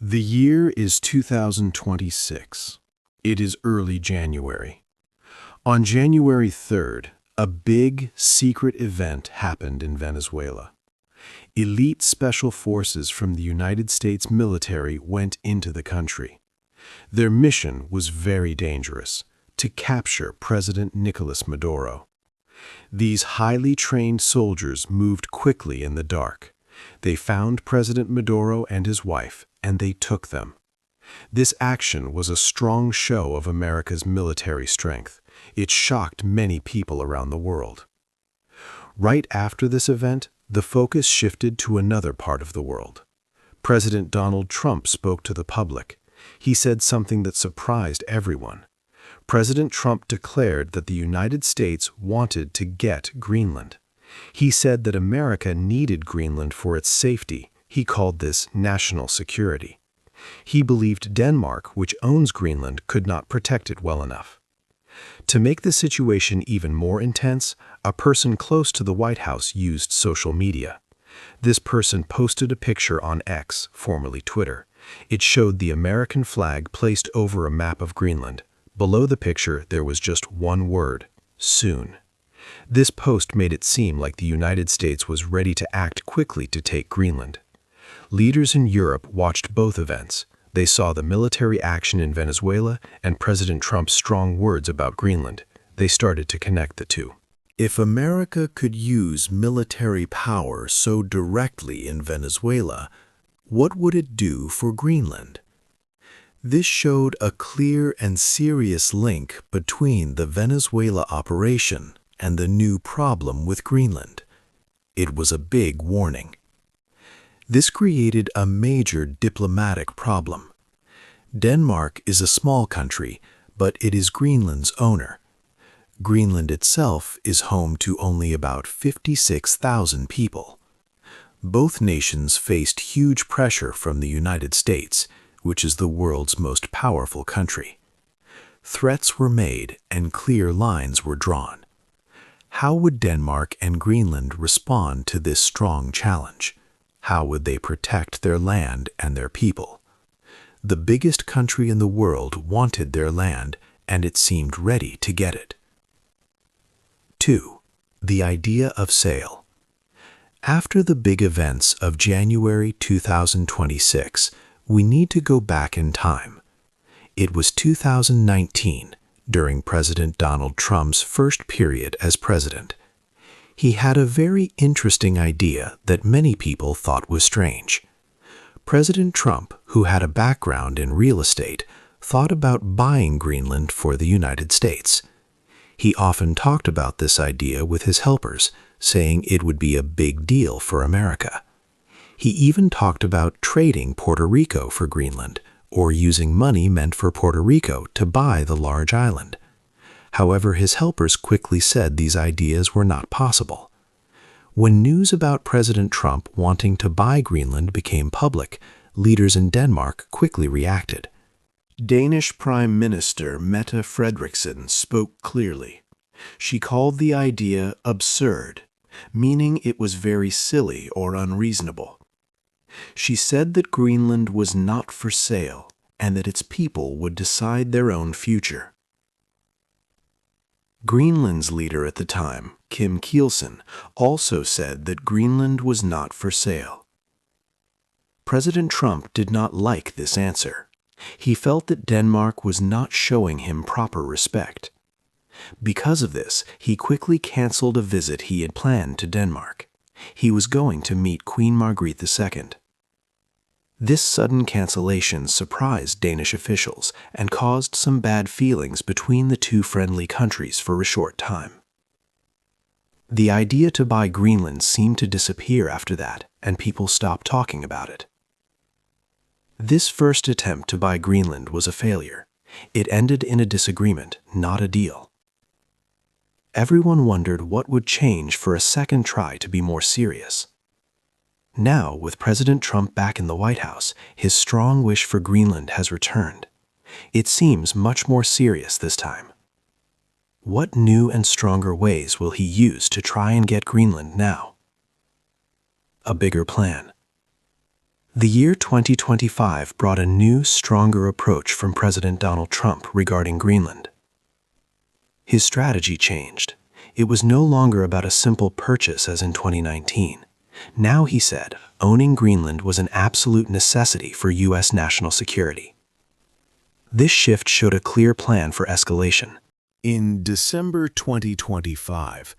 The year is 2026. It is early January. On January 3rd, a big, secret event happened in Venezuela. Elite special forces from the United States military went into the country. Their mission was very dangerous: to capture President Nicolas Maduro. These highly trained soldiers moved quickly in the dark. They found President Maduro and his wife, and they took them. This action was a strong show of America's military strength. It shocked many people around the world. Right after this event, the focus shifted to another part of the world. President Donald Trump spoke to the public. He said something that surprised everyone. President Trump declared that the United States wanted to get Greenland. He said that America needed Greenland for its safety. He called this national security. He believed Denmark, which owns Greenland, could not protect it well enough. To make the situation even more intense, a person close to the White House used social media. This person posted a picture on X, formerly Twitter. It showed the American flag placed over a map of Greenland. Below the picture, there was just one word: soon. This post made it seem like the United States was ready to act quickly to take Greenland. Leaders in Europe watched both events. They saw the military action in Venezuela and President Trump's strong words about Greenland. They started to connect the two. If America could use military power so directly in Venezuela, what would it do for Greenland? This showed a clear and serious link between the Venezuela operation and the new problem with Greenland. It was a big warning. This created a major diplomatic problem. Denmark is a small country, but it is Greenland's owner. Greenland itself is home to only about 56,000 people. Both nations faced huge pressure from the United States, which is the world's most powerful country. Threats were made and clear lines were drawn. How would Denmark and Greenland respond to this strong challenge? How would they protect their land and their people? The biggest country in the world wanted their land, and it seemed ready to get it. 2. The idea of sale. After the big events of January 2026, we need to go back in time. It was 2019, during President Donald Trump's first period as president. He had a very interesting idea that many people thought was strange. President Trump, who had a background in real estate, thought about buying Greenland for the United States. He often talked about this idea with his helpers, saying it would be a big deal for America. He even talked about trading Puerto Rico for Greenland, or using money meant for Puerto Rico to buy the large island. However, his helpers quickly said these ideas were not possible. When news about President Trump wanting to buy Greenland became public, leaders in Denmark quickly reacted. Danish Prime Minister Mette Frederiksen spoke clearly. She called the idea absurd, meaning it was very silly or unreasonable. She said that Greenland was not for sale and that its people would decide their own future. Greenland's leader at the time, Kim Kielsen, also said that Greenland was not for sale. President Trump did not like this answer. He felt that Denmark was not showing him proper respect. Because of this, he quickly canceled a visit he had planned to Denmark. He was going to meet Queen Margrethe II. This sudden cancellation surprised Danish officials and caused some bad feelings between the two friendly countries for a short time. The idea to buy Greenland seemed to disappear after that, and people stopped talking about it. This first attempt to buy Greenland was a failure. It ended in a disagreement, not a deal. Everyone wondered what would change for a second try to be more serious. Now, with President Trump back in the White House, his strong wish for Greenland has returned. It seems much more serious this time. What new and stronger ways will he use to try and get Greenland now? A bigger plan. The year 2025 brought a new, stronger approach from President Donald Trump regarding Greenland. His strategy changed. It was no longer about a simple purchase as in 2019. Now, he said, owning Greenland was an absolute necessity for U.S. national security. This shift showed a clear plan for escalation. In December 2025,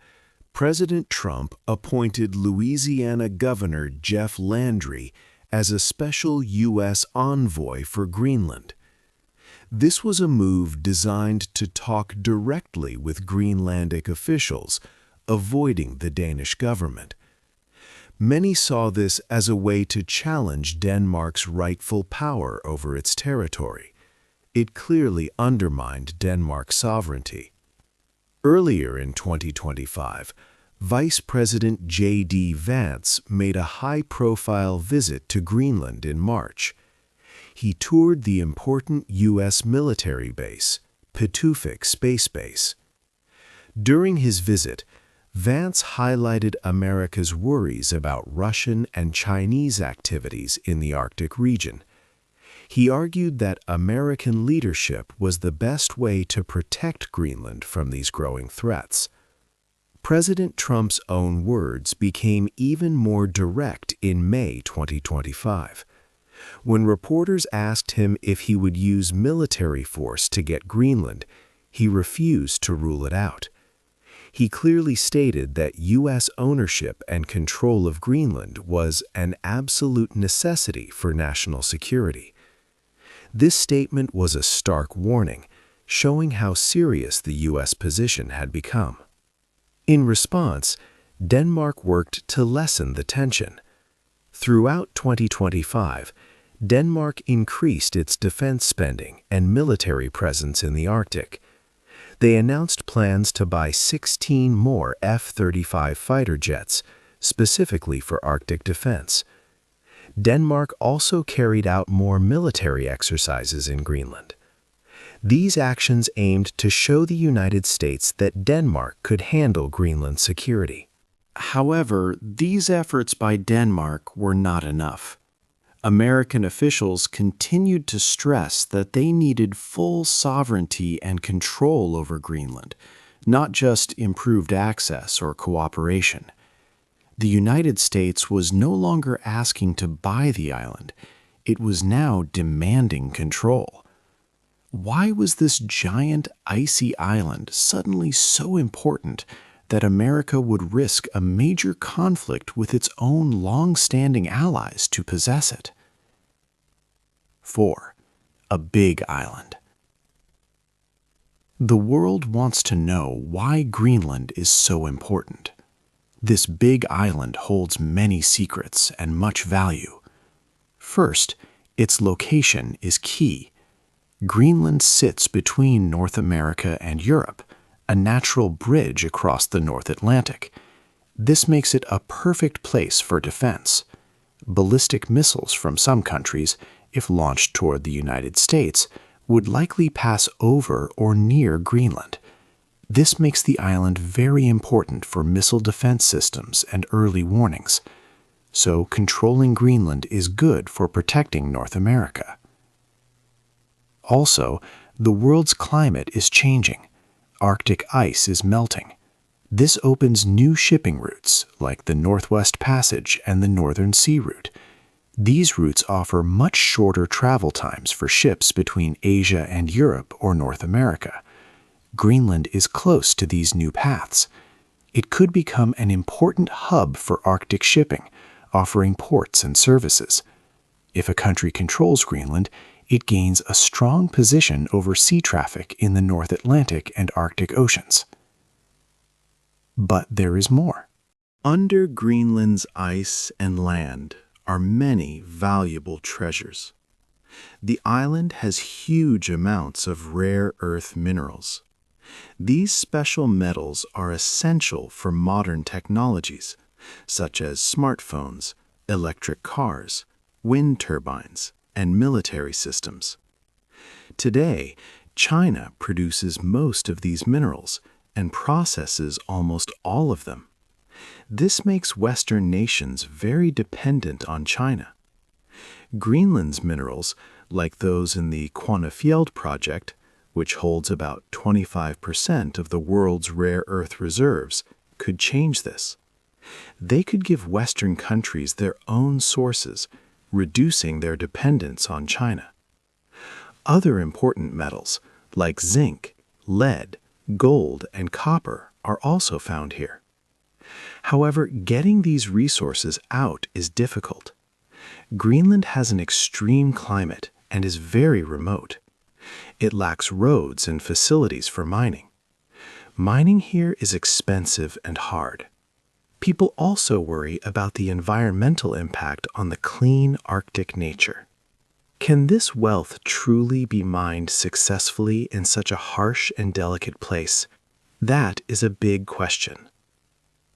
President Trump appointed Louisiana Governor Jeff Landry as a special U.S. envoy for Greenland. This was a move designed to talk directly with Greenlandic officials, avoiding the Danish government. Many saw this as a way to challenge Denmark's rightful power over its territory. It clearly undermined Denmark's sovereignty. Earlier in 2025, Vice President J.D. Vance made a high-profile visit to Greenland in March. He toured the important U.S. military base, Pituffik Space Base. During his visit, Vance highlighted America's worries about Russian and Chinese activities in the Arctic region. He argued that American leadership was the best way to protect Greenland from these growing threats. President Trump's own words became even more direct in May 2025. When reporters asked him if he would use military force to get Greenland, he refused to rule it out. He clearly stated that U.S. ownership and control of Greenland was an absolute necessity for national security. This statement was a stark warning, showing how serious the U.S. position had become. In response, Denmark worked to lessen the tension. Throughout 2025, Denmark increased its defense spending and military presence in the Arctic. They announced plans to buy 16 more F-35 fighter jets, specifically for Arctic defense. Denmark also carried out more military exercises in Greenland. These actions aimed to show the United States that Denmark could handle Greenland's security. However, these efforts by Denmark were not enough. American officials continued to stress that they needed full sovereignty and control over Greenland, not just improved access or cooperation. The United States was no longer asking to buy the island. It was now demanding control. Why was this giant, icy island suddenly so important that America would risk a major conflict with its own long-standing allies to possess it? 4. A big island. The world wants to know why Greenland is so important. This big island holds many secrets and much value. First, its location is key. Greenland sits between North America and Europe, a natural bridge across the North Atlantic. This makes it a perfect place for defense. Ballistic missiles from some countries, if launched toward the United States, would likely pass over or near Greenland. This makes the island very important for missile defense systems and early warnings. So controlling Greenland is good for protecting North America. Also, the world's climate is changing. Arctic ice is melting. This opens new shipping routes, like the Northwest Passage and the Northern Sea Route. These routes offer much shorter travel times for ships between Asia and Europe or North America. Greenland is close to these new paths. It could become an important hub for Arctic shipping, offering ports and services. If a country controls Greenland, it gains a strong position over sea traffic in the North Atlantic and Arctic Oceans. But there is more. Under Greenland's ice and land are many valuable treasures. The island has huge amounts of rare earth minerals. These special metals are essential for modern technologies, such as smartphones, electric cars, wind turbines, and military systems. Today, China produces most of these minerals and processes almost all of them. This makes Western nations very dependent on China. Greenland's minerals, like those in the Kvanefjeld project, which holds about 25% of the world's rare earth reserves, could change this. They could give Western countries their own sources, reducing their dependence on China. Other important metals, like zinc, lead, gold, and copper, are also found here. However, getting these resources out is difficult. Greenland has an extreme climate and is very remote. It lacks roads and facilities for mining. Mining here is expensive and hard. People also worry about the environmental impact on the clean Arctic nature. Can this wealth truly be mined successfully in such a harsh and delicate place? That is a big question.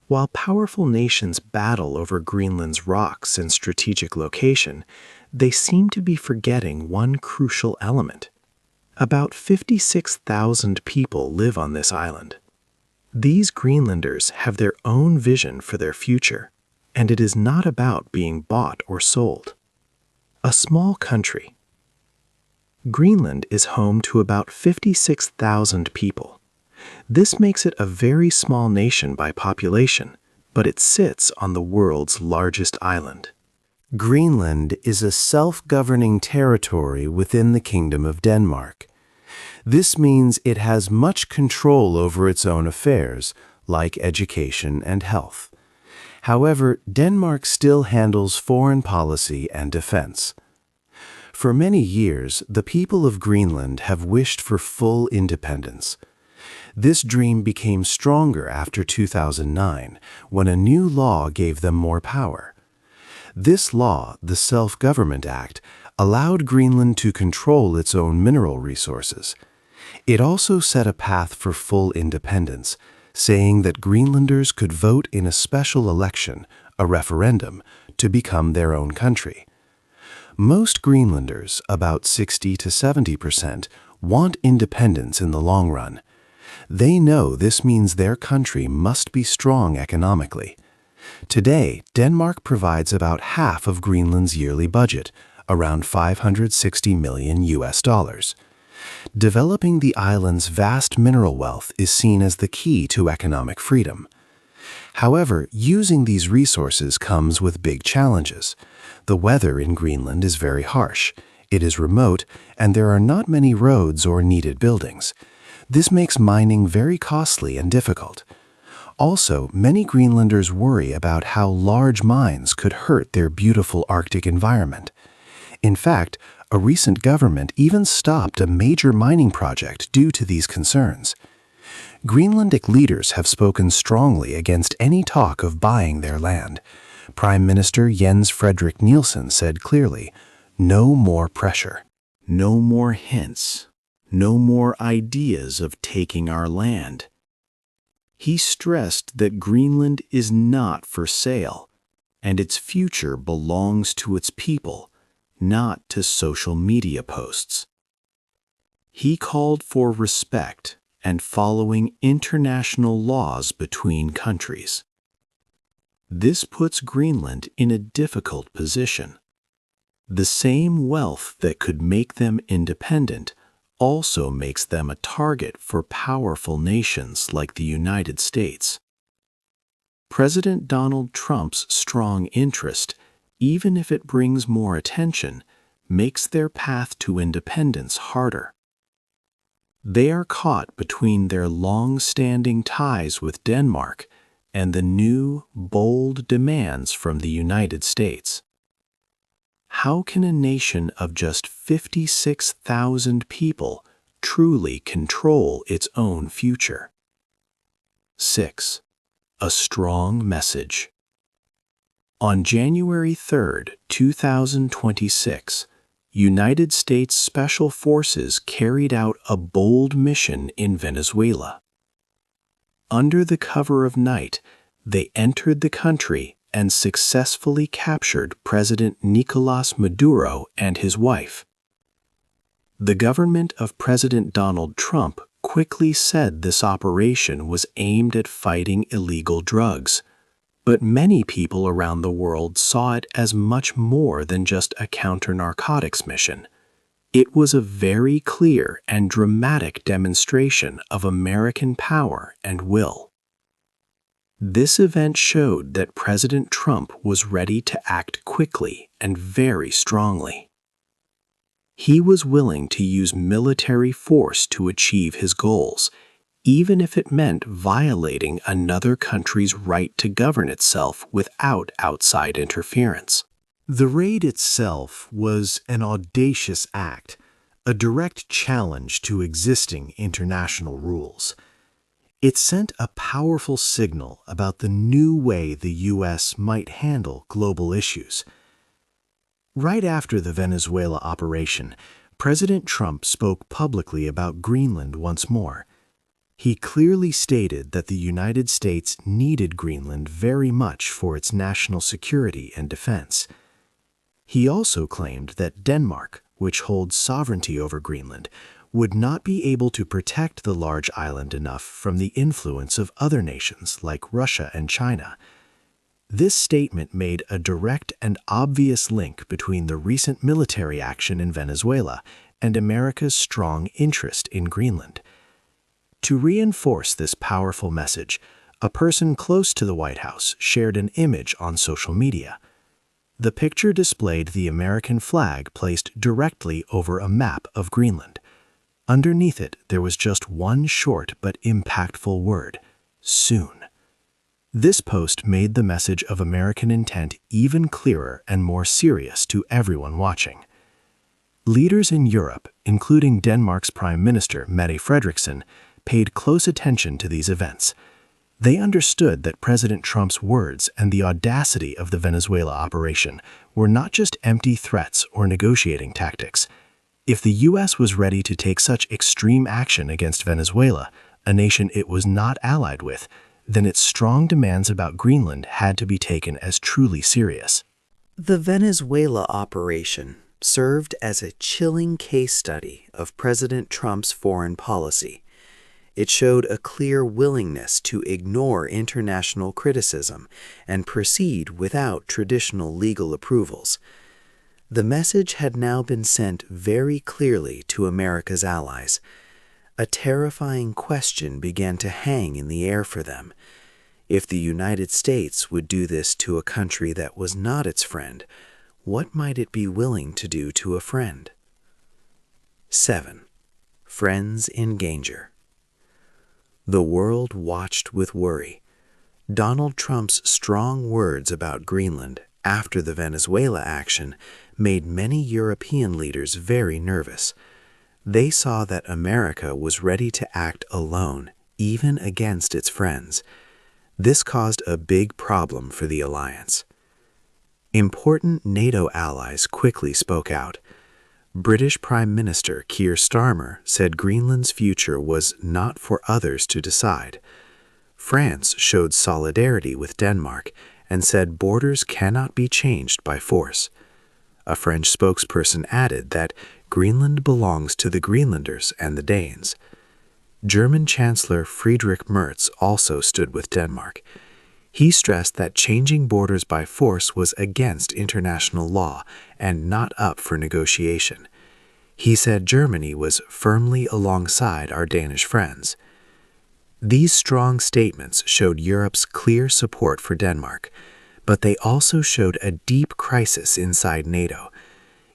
While powerful nations battle over Greenland's rocks and strategic location, they seem to be forgetting one crucial element. About 56,000 people live on this island. These Greenlanders have their own vision for their future, and it is not about being bought or sold. A small country. Greenland is home to about 56,000 people. This makes it a very small nation by population, but it sits on the world's largest island. Greenland is a self-governing territory within the Kingdom of Denmark. This means it has much control over its own affairs, like education and health. However, Denmark still handles foreign policy and defense. For many years, the people of Greenland have wished for full independence. This dream became stronger after 2009, when a new law gave them more power. This law, the Self-Government Act, allowed Greenland to control its own mineral resources. It also set a path for full independence, saying that Greenlanders could vote in a special election, a referendum, to become their own country. Most Greenlanders, about 60 to 70%, want independence in the long run. They know this means their country must be strong economically. Today, Denmark provides about half of Greenland's yearly budget, around $560 million US. Developing the island's vast mineral wealth is seen as the key to economic freedom. However, using these resources comes with big challenges. The weather in Greenland is very harsh. It is remote, and there are not many roads or needed buildings. This makes mining very costly and difficult. Also, many Greenlanders worry about how large mines could hurt their beautiful Arctic environment. In fact, a recent government even stopped a major mining project due to these concerns. Greenlandic leaders have spoken strongly against any talk of buying their land. Prime Minister Jens Frederik Nielsen said clearly, "No more pressure. No more hints. No more ideas of taking our land." He stressed that Greenland is not for sale, and its future belongs to its people, not to social media posts. He called for respect and following international laws between countries. This puts Greenland in a difficult position. The same wealth that could make them independent also makes them a target for powerful nations like the United States. President Donald Trump's strong interest, even if it brings more attention, makes their path to independence harder. They are caught between their long-standing ties with Denmark and the new, bold demands from the United States. How can a nation of just 56,000 people truly control its own future? 6. A strong message. On January 3, 2026, United States Special Forces carried out a bold mission in Venezuela. Under the cover of night, they entered the country and successfully captured President Nicolás Maduro and his wife. The government of President Donald Trump quickly said this operation was aimed at fighting illegal drugs, But many people around the world saw it as much more than just a counter-narcotics mission. It was a very clear and dramatic demonstration of American power and will. This event showed that President Trump was ready to act quickly and very strongly. He was willing to use military force to achieve his goals, even if it meant violating another country's right to govern itself without outside interference. The raid itself was an audacious act, a direct challenge to existing international rules. It sent a powerful signal about the new way the U.S. might handle global issues. Right after the Venezuela operation, President Trump spoke publicly about Greenland once more. He clearly stated that the United States needed Greenland very much for its national security and defense. He also claimed that Denmark, which holds sovereignty over Greenland, would not be able to protect the large island enough from the influence of other nations like Russia and China. This statement made a direct and obvious link between the recent military action in Venezuela and America's strong interest in Greenland. To reinforce this powerful message, a person close to the White House shared an image on social media. The picture displayed the American flag placed directly over a map of Greenland. Underneath it, there was just one short but impactful word: soon. This post made the message of American intent even clearer and more serious to everyone watching. Leaders in Europe, including Denmark's Prime Minister Mette Frederiksen, paid close attention to these events. They understood that President Trump's words and the audacity of the Venezuela operation were not just empty threats or negotiating tactics. If the U.S. was ready to take such extreme action against Venezuela, a nation it was not allied with, then its strong demands about Greenland had to be taken as truly serious. The Venezuela operation served as a chilling case study of President Trump's foreign policy. It showed a clear willingness to ignore international criticism and proceed without traditional legal approvals. The message had now been sent very clearly to America's allies. A terrifying question began to hang in the air for them. If the United States would do this to a country that was not its friend, what might it be willing to do to a friend? 7. Friends in danger. The world watched with worry. Donald Trump's strong words about Greenland after the Venezuela action made many European leaders very nervous. They saw that America was ready to act alone, even against its friends. This caused a big problem for the alliance. Important NATO allies quickly spoke out. British Prime Minister Keir Starmer said Greenland's future was not for others to decide. France showed solidarity with Denmark and said borders cannot be changed by force. A French spokesperson added that Greenland belongs to the Greenlanders and the Danes. German Chancellor Friedrich Merz also stood with Denmark. He stressed that changing borders by force was against international law and not up for negotiation. He said Germany was firmly alongside our Danish friends. These strong statements showed Europe's clear support for Denmark, but they also showed a deep crisis inside NATO.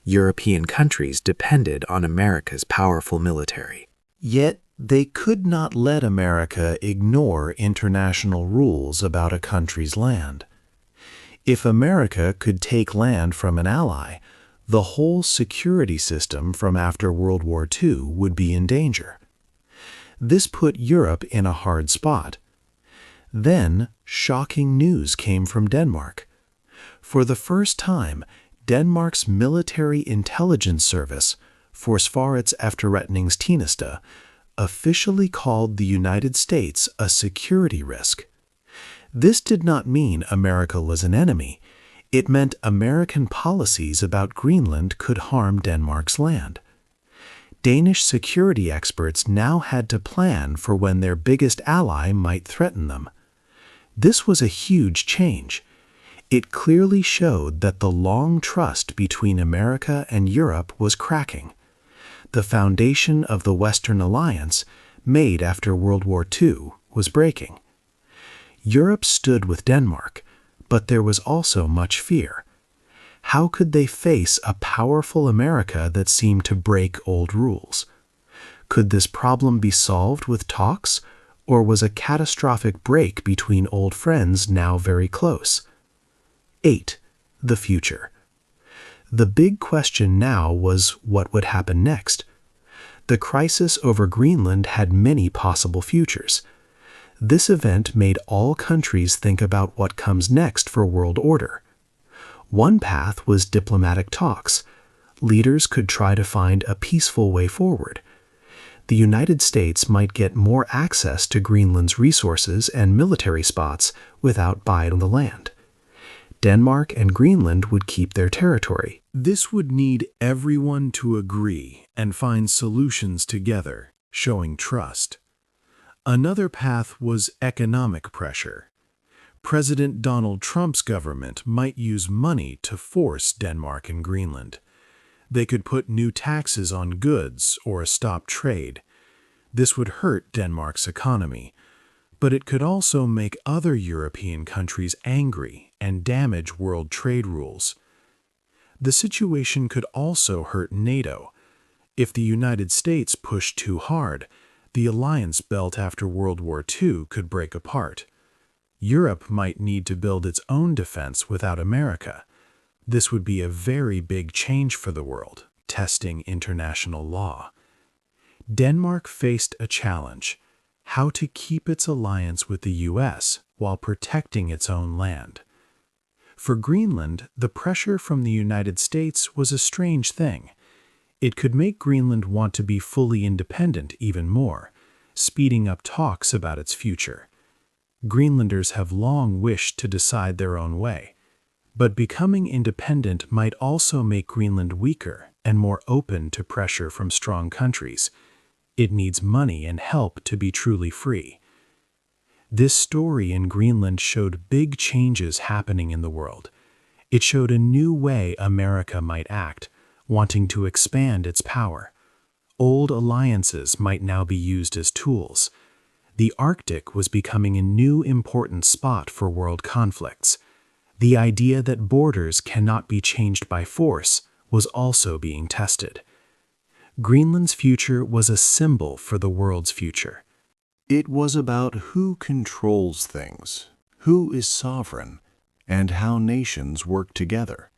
European countries depended on America's powerful military. Yet, they could not let America ignore international rules about a country's land. If America could take land from an ally, the whole security system from after World War II would be in danger. This put Europe in a hard spot. Then, shocking news came from Denmark. For the first time, Denmark's military intelligence service, Forsvarets Efterretningstjeneste, officially called the United States a security risk. This did not mean America was an enemy. It meant American policies about Greenland could harm Denmark's land. Danish security experts now had to plan for when their biggest ally might threaten them. This was a huge change. It clearly showed that the long trust between America and Europe was cracking. The foundation of the Western alliance, made after World War II, was breaking. Europe stood with Denmark, but there was also much fear. How could they face a powerful America that seemed to break old rules? Could this problem be solved with talks, or was a catastrophic break between old friends now very close? 8. The future. The big question now was what would happen next. The crisis over Greenland had many possible futures. This event made all countries think about what comes next for world order. One path was diplomatic talks. Leaders could try to find a peaceful way forward. The United States might get more access to Greenland's resources and military spots without buying the land. Denmark and Greenland would keep their territory. This would need everyone to agree and find solutions together, showing trust. Another path was economic pressure. President Donald Trump's government might use money to force Denmark and Greenland. They could put new taxes on goods or stop trade. This would hurt Denmark's economy, but it could also make other European countries angry and damage world trade rules. The situation could also hurt NATO. If the United States pushed too hard, the alliance built after World War II could break apart. Europe might need to build its own defense without America. This would be a very big change for the world, testing international law. Denmark faced a challenge: how to keep its alliance with the US while protecting its own land. For Greenland, the pressure from the United States was a strange thing. It could make Greenland want to be fully independent even more, speeding up talks about its future. Greenlanders have long wished to decide their own way, but becoming independent might also make Greenland weaker and more open to pressure from strong countries. It needs money and help to be truly free. This story in Greenland showed big changes happening in the world. It showed a new way America might act, wanting to expand its power. Old alliances might now be used as tools. The Arctic was becoming a new important spot for world conflicts. The idea that borders cannot be changed by force was also being tested. Greenland's future was a symbol for the world's future. It was about who controls things, who is sovereign, and how nations work together.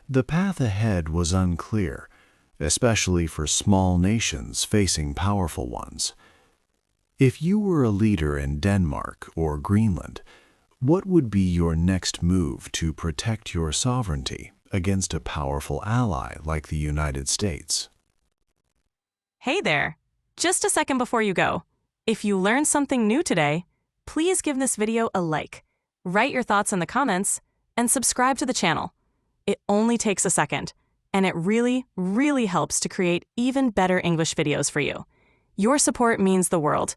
The path ahead was unclear, especially for small nations facing powerful ones. If you were a leader in Denmark or Greenland, what would be your next move to protect your sovereignty against a powerful ally like the United States? Hey there! Just a second before you go. If you learned something new today, please give this video a like, write your thoughts in the comments, and subscribe to the channel. It only takes a second, and it really, really helps to create even better English videos for you. Your support means the world.